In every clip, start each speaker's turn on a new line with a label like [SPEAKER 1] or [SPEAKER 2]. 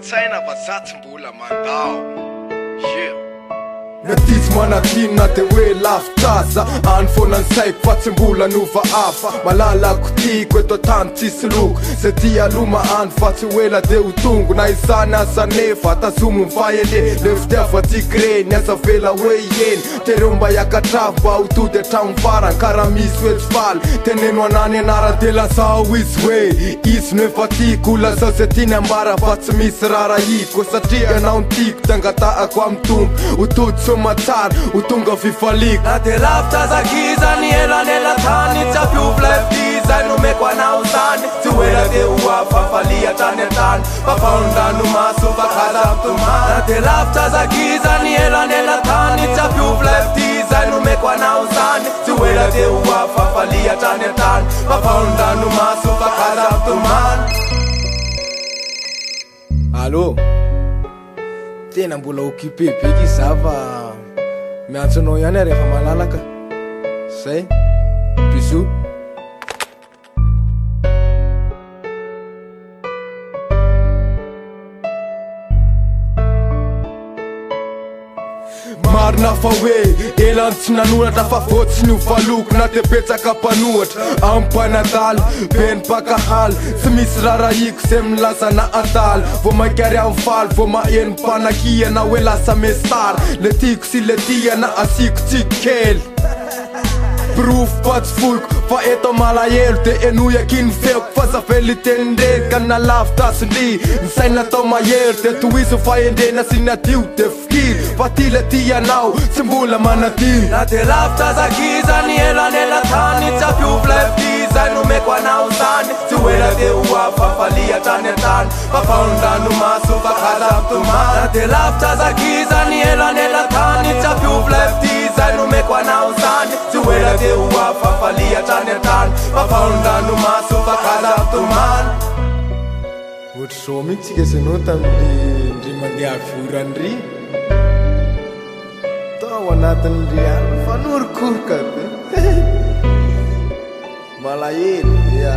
[SPEAKER 1] tsaina fa zatsy mbola mandao.
[SPEAKER 2] Natitsy manatinona te hoe lafitrasa any foana ny saiko fa tsy mbola nova hafa malalako tiako eto tany tsisy loko zay ty aloma any fa tsy hoela de ho tongo na izany asa nefa tazomo mivahele le fitiavatsika reny asa vela hoe eny tereo mba hiakatravo mba ho tody hatramo farany karaha misy hoe tsy faly teneno anany anara de lazao izy hoe izy no efa tiako lazao zay tiany ambara fa tsy misy rarahiko satria anao ny tiako tangataako amy tompo ho tody somatsara ho tonga fifaliko
[SPEAKER 3] na de lavitra zakizany elanela tany tsy ampiovy zay nomeko anao zany tsy hoela de ho afafalia tany antany fafaondrano maso fakazaptomana na de lavitra zakizany elanela tany tsy ampiovy zay nomeko anao zany tsy hoela de ho afafalia tany antany fafaondrano maso fakazaptomana.
[SPEAKER 2] Allô? Tena mbola occupé beky zava miantso anao ihany rehefa malalaka zay bisous. Marina fa hoe elany tsy nanoratra fa voatsy ny hovaloko na te petsaka mpanohatra ampanadala be ny pakahaly tsy misy rarahiko zay milaza na adala vo maikary amy faly vo maheno mpanakia na hoe lasa mestara le tiako sy le tiana asiko tsiko kely proof pa tsy foiko fa eto malahelo de enoiakiny feoko fa zavelitenindreka na lavitra sindry ny saina atao mahero de toizo fa endrena sy nadio de fikiry fa ty le tianao tsy mbola manadiro
[SPEAKER 3] na de lavitra zakizany elanela tany tsy ampiovy zay nomeko anao zany tsy hoela de ho afafalia tany antany fafaondrano maso fakazaptomana na de lavitra zakizany elanela tany tsy ampiovy zay nomeko anao zany tsy hoela de ho afafalia tany antany fafaondrano maso fakazaptomana.
[SPEAKER 2] Ohatry zao mihitsy tsika zanao tamin'ndry mandeha avorandry tao anatin'ndry any fanorokoroka be malahelo ia.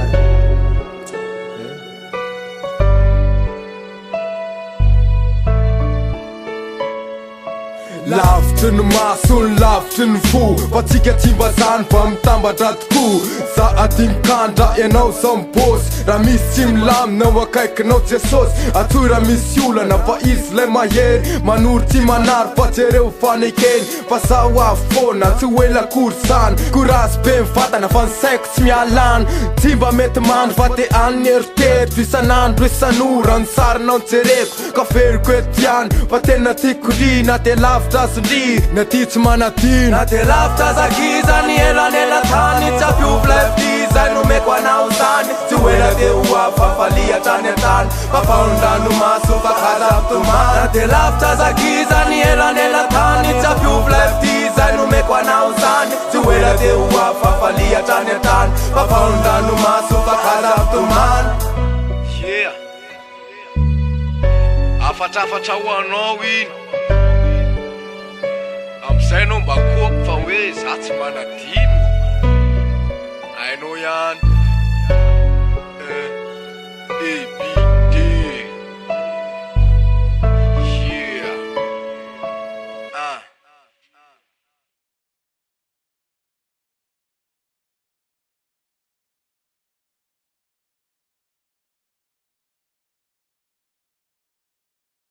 [SPEAKER 2] Lavitry ny maso ny lavitry ny fo fa tsika tsy mba zany mba mitambatra tokoa za adinikandra ianao zao mibôsy raha misy tsy milaminao akaikinao jesosy atsoy raha misy olana fa izy lay mahery manoro tsy manary fa jereo fanekeny fa zaho avy foana tsy hoela kory zany korasy be mivatana fa ny saiko tsy mialany tsy mba mety mandry fa te any eritety isanandro isanora ny sarinao njereko ka feriko etiany fa tena tiako ry na de lavitra sindry na ty tsy manadino
[SPEAKER 3] na de lavitra zakizany elanela tany tsy ampiovy zay nomeko anao zany tsy hoela de ho afafalia tany antany fafaondrano maso fakazaptomana na de lavitra zakizany elanela tany tsy ampiovy zay nomeko anao zany tsy hoela de ho afafalia tany antany fafaondrano maso fakazaptomana.
[SPEAKER 1] Afatrafatra ho anao ino amizay anao mba kopy fa hoe za tsy manadino ainao ihany.